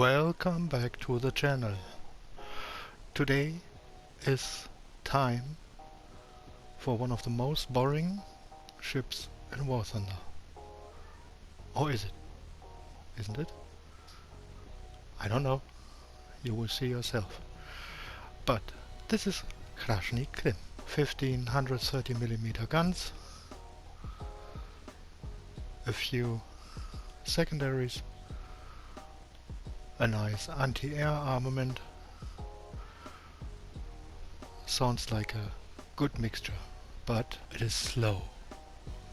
Welcome back to the channel. Today is time for one of the most boring ships in War Thunder. Or is it? Isn't it? I don't know. You will see yourself. But this is Krasny Krym. 1530mm guns, a few secondaries, a nice anti-air armament. Sounds like a good mixture, but it is slow.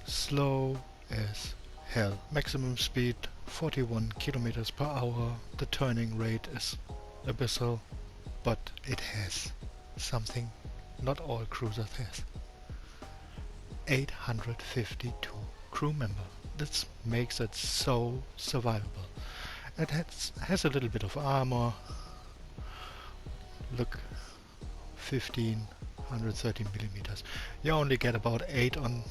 Slow as hell. Maximum speed 41 kilometers per hour. The turning rate is abyssal, but it has something not all cruisers has. 852 crew member. This makes it so survivable. It has a little bit of armor. Look, 1530mm. You only get about 8 on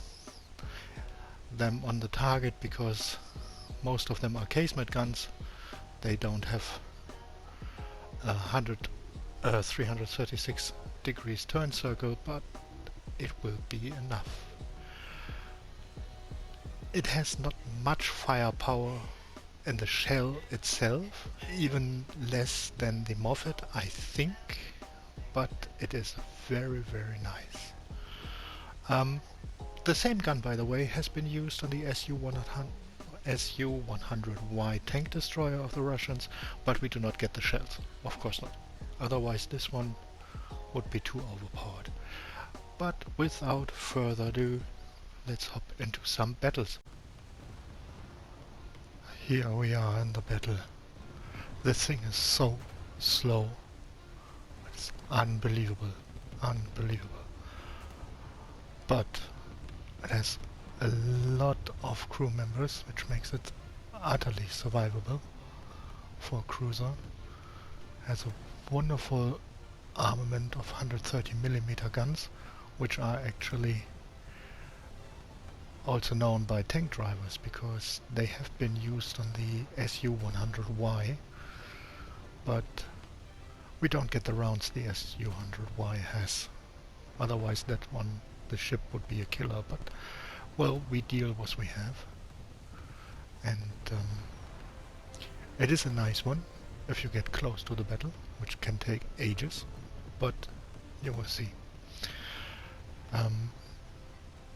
them on the target because most of them are casemate guns. They don't have 336 degrees turn circle, but it will be enough. It has not much firepower in the shell itself, even less than the Moffett, I think, but it is very, very nice. The same gun, by the way, has been used on the Su-100Y tank destroyer of the Russians, but we do not get the shells, of course not. Otherwise this one would be too overpowered. But without further ado, let's hop into some battles. Here we are in the battle. This thing is so slow. It's unbelievable. Unbelievable. But it has a lot of crew members, which makes it utterly survivable for a cruiser. Has a wonderful armament of 130mm guns, which are actually also known by tank drivers because they have been used on the Su-100Y, but we don't get the rounds the Su-100Y has. Otherwise that one, the ship would be a killer, but well, we deal what we have. And it is a nice one if you get close to the battle, which can take ages, but you will see.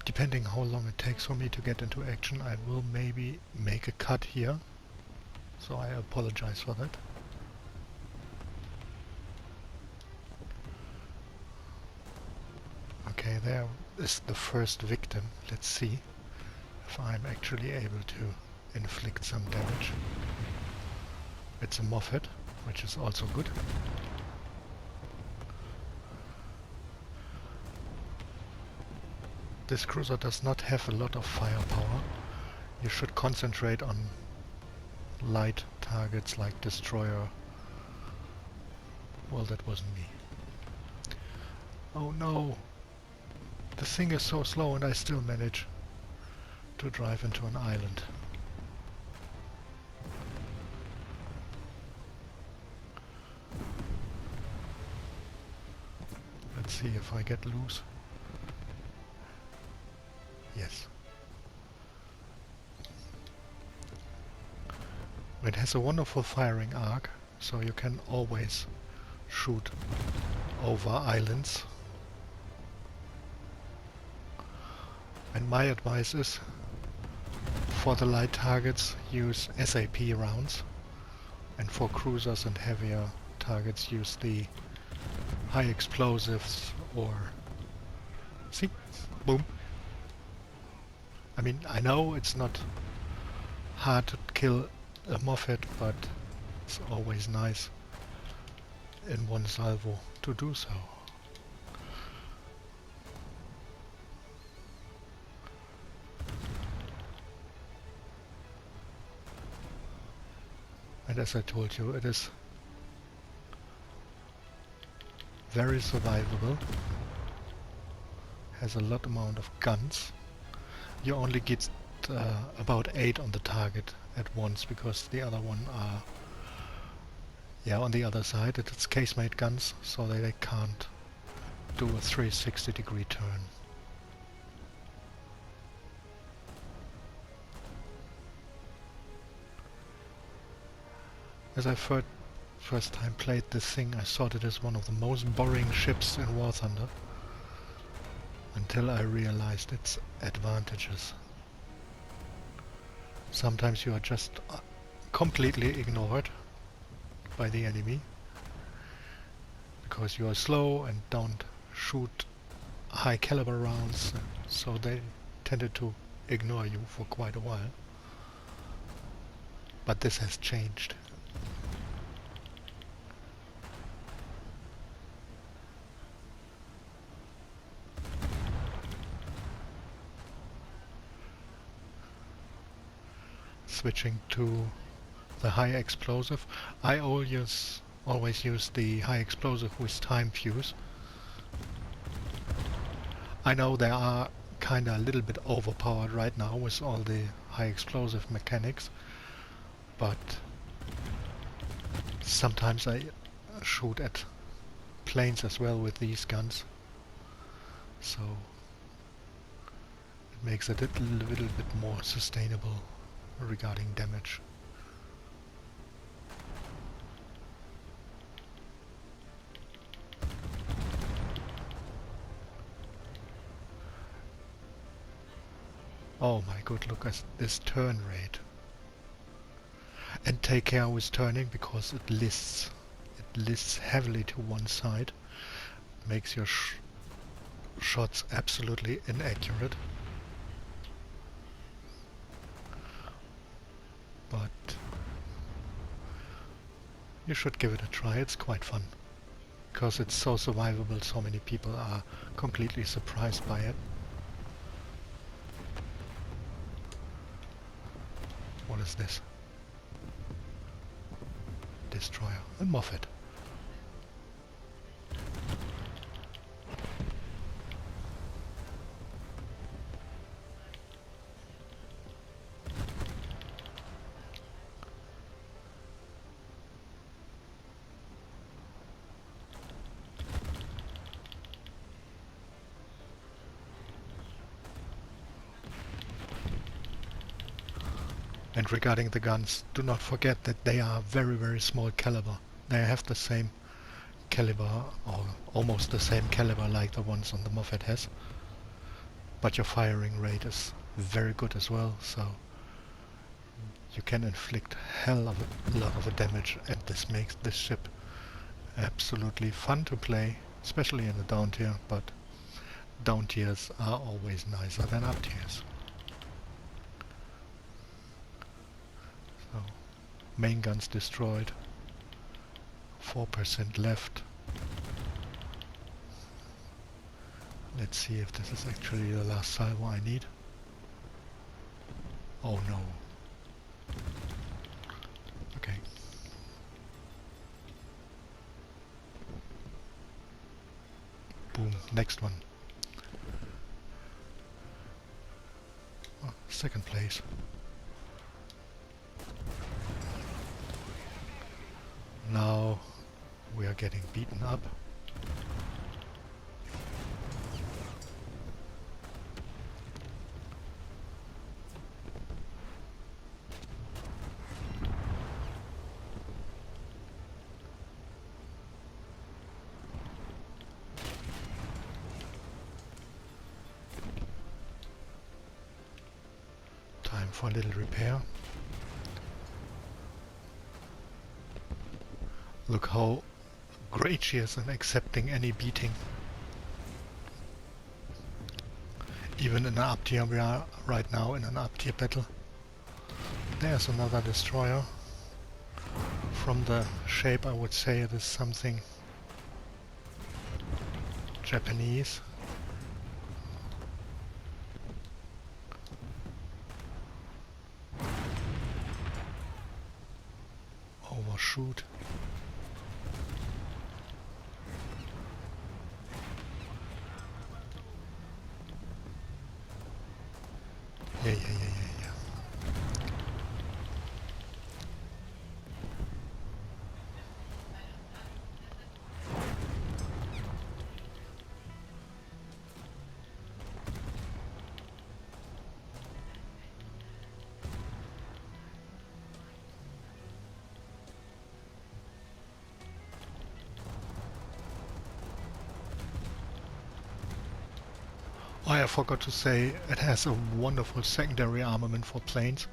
Depending how long it takes for me to get into action, I will maybe make a cut here, so I apologize for that. Okay, there is the first victim. Let's see if I'm actually able to inflict some damage. It's a Moffett, which is also good. This cruiser does not have a lot of firepower. You should concentrate on light targets like destroyer. Well, that wasn't me. Oh no! The thing is so slow and I still manage to drive into an island. Let's see if I get loose. Yes. It has a wonderful firing arc, so you can always shoot over islands. And my advice is, for the light targets, use SAP rounds, and for cruisers and heavier targets, use the high explosives or... See? Boom! I mean, I know it's not hard to kill a Moffett, but it's always nice in one salvo to do so. And as I told you, it is very survivable, has a lot amount of guns. You only get about 8 on the target at once because the other one are Yeah, on the other side it's casemate guns, so they can't do a 360-degree turn. As I first time played this thing, I thought it is one of the most boring ships in War Thunder, until I realized its advantages. Sometimes you are just completely ignored by the enemy because you are slow and don't shoot high caliber rounds, so they tended to ignore you for quite a while. But this has changed. Switching to the high explosive. I always use the high explosive with time fuse. I know they are kinda a little bit overpowered right now with all the high explosive mechanics, but sometimes I shoot at planes as well with these guns, so it makes it a little bit more sustainable regarding damage. Oh my god, look at this turn rate. And take care with turning, because it lists heavily to one side. Makes your shots absolutely inaccurate. But you should give it a try, it's quite fun. Because it's so survivable, so many people are completely surprised by it. What is this? Destroyer. A Moffat. And regarding the guns, do not forget that they are very, very small caliber. They have the same caliber, or almost the same caliber like the ones on the Moffat has. But your firing rate is very good as well, so you can inflict hell of a lot of damage, and this makes this ship absolutely fun to play, especially in the down tier, but down tiers are always nicer than up tiers. So, main guns destroyed, 4% left. Let's see if this is actually the last salvo I need. Oh no. Okay. Boom, next one. Oh, second place. Now we are getting beaten up. Time for a little repair. Look how great she is in accepting any beating. Even in an up tier, we are right now in an up tier battle. There's another destroyer. From the shape, I would say it is something Japanese. Overshoot. Yeah. Oh, I forgot to say, it has a wonderful secondary armament for planes.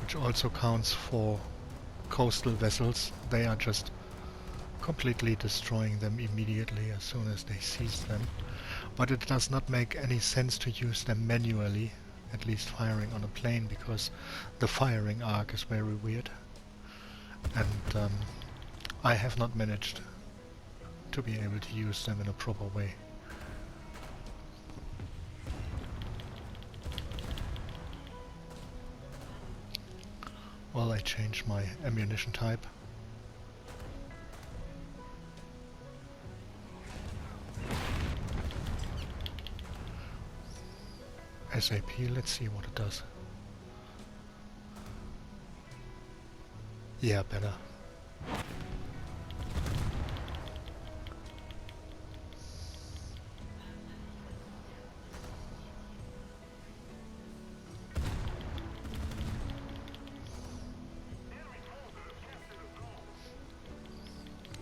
Which also counts for coastal vessels. They are just completely destroying them immediately as soon as they seize them. But it does not make any sense to use them manually, at least firing on a plane, because the firing arc is very weird. And I have not managed to be able to use them in a proper way. Well, I changed my ammunition type. SAP, let's see what it does. Yeah, better.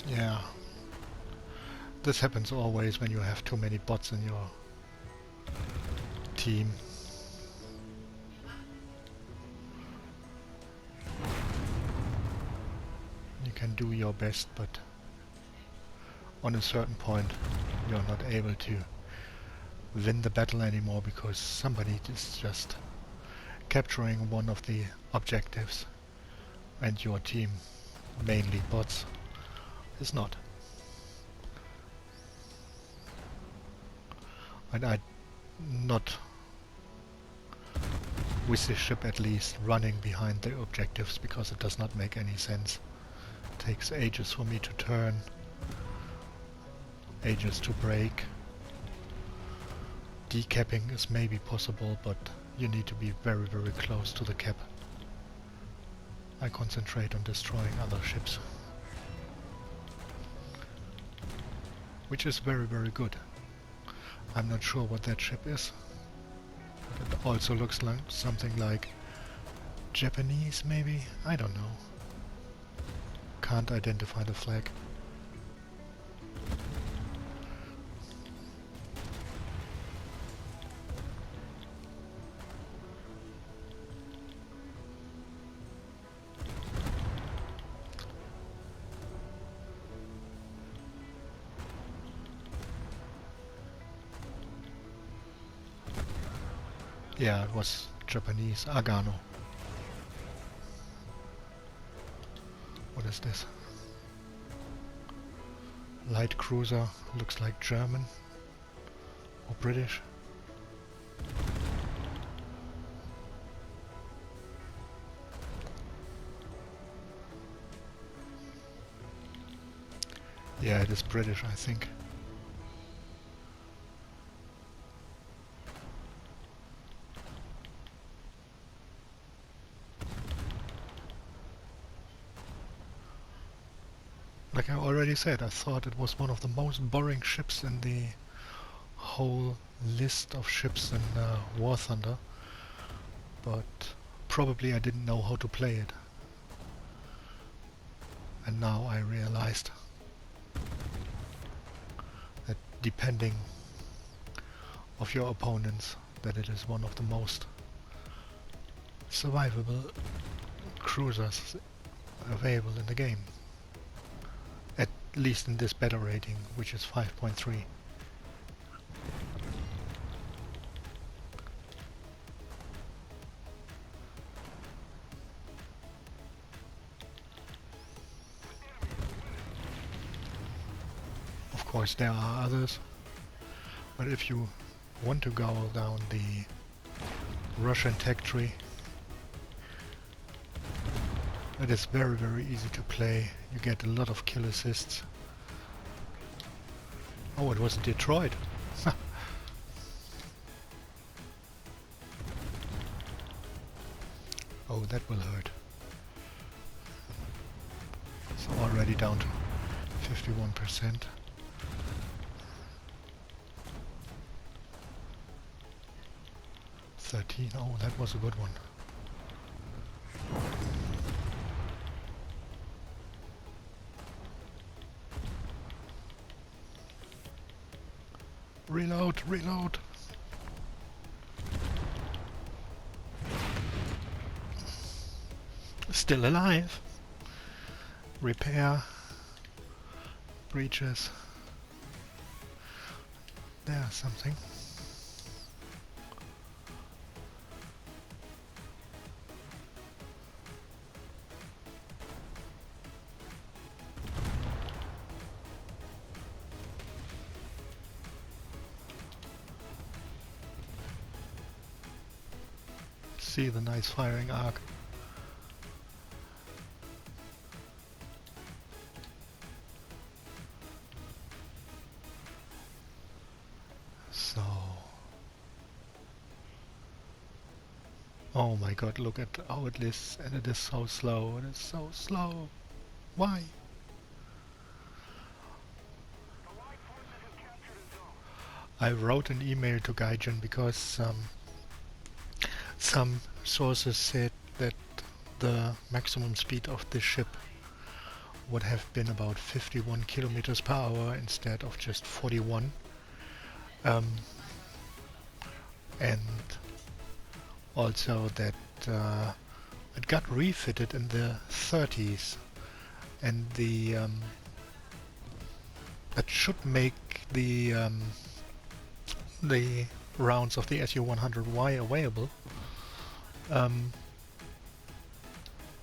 Yeah. This happens always when you have too many bots in your team. You can do your best, but on a certain point you're not able to win the battle anymore because somebody is just capturing one of the objectives and your team, mainly bots, is not. And I not with the ship at least running behind the objectives because it does not make any sense. It takes ages for me to turn, ages to brake. Decapping is maybe possible, but you need to be very, very close to the cap. I concentrate on destroying other ships, which is very, very good. I'm not sure what that ship is. It also looks like something like Japanese, maybe? I don't know. Can't identify the flag. Yeah, it was Japanese. Agano. What is this? Light cruiser. Looks like German. Or British. Yeah, it is British, I think. Like I already said, I thought it was one of the most boring ships in the whole list of ships in War Thunder, but probably I didn't know how to play it. And now I realized that depending of your opponents, that it is one of the most survivable cruisers available in the game. At least in this battle rating, which is 5.3. Of course there are others, but if you want to go down the Russian tech tree, it is very, very easy to play. You get a lot of kill assists. Oh, it was Detroit. Oh, that will hurt. So already down to 51%. Oh, that was a good one. Reload, reload. Still alive. Repair. Breaches. There's something. See the nice firing arc. So, oh my god, look at how it is, and it is so slow, it is so slow. Why? I wrote an email to Gaijin because some sources said that the maximum speed of this ship would have been about 51 kilometers per hour instead of just 41. And also that it got refitted in the 30s, and that should make the rounds of the SU-100Y available,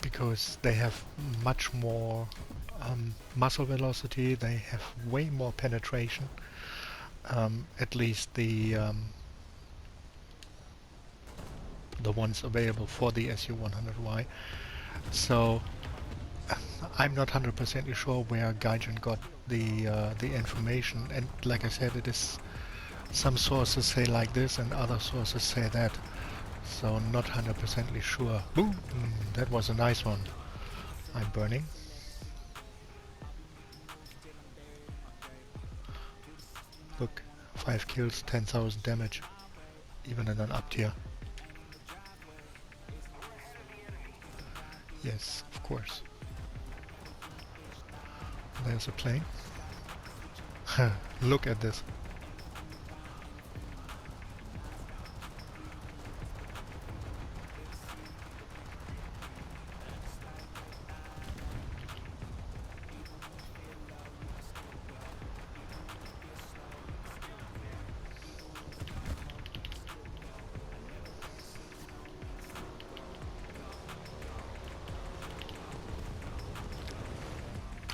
because they have much more muzzle velocity, they have way more penetration, at least the ones available for the SU-100Y. So I'm not 100% sure where Gaijin got the information, and like I said, it is some sources say like this and other sources say that, so not 100% sure. Boom! That was a nice one. I'm burning. Look, 5 kills, 10,000 damage, even in an up tier. Yes, of course. There's a plane. Look at this.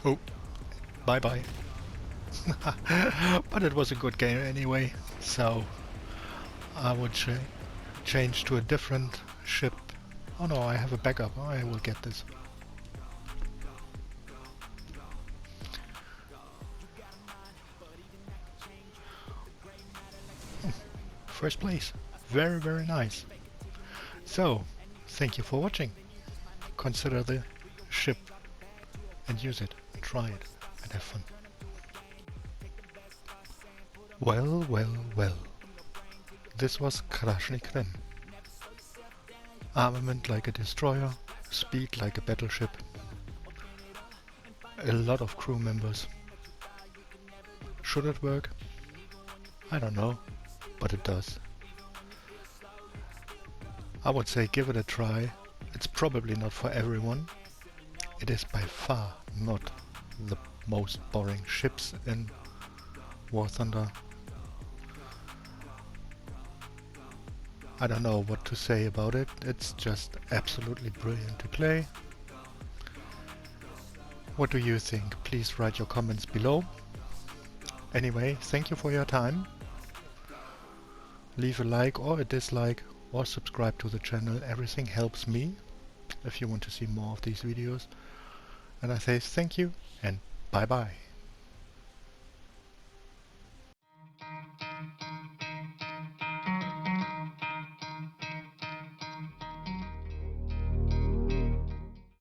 Oh, bye-bye. But it was a good game anyway, so I would change to a different ship. Oh no, I have a backup. I will get this. First place. Very, very nice. So, thank you for watching. Consider the ship and use it. Try it and have fun. Well, well, well. This was Krasny Krym. Armament like a destroyer, speed like a battleship. A lot of crew members. Should it work? I don't know, but it does. I would say give it a try. It's probably not for everyone. It is by far not the most boring ships in War Thunder. I don't know what to say about it. It's just absolutely brilliant to play. What do you think? Please write your comments below. Anyway, thank you for your time. Leave a like or a dislike or subscribe to the channel. Everything helps me if you want to see more of these videos. And I say thank you and bye bye.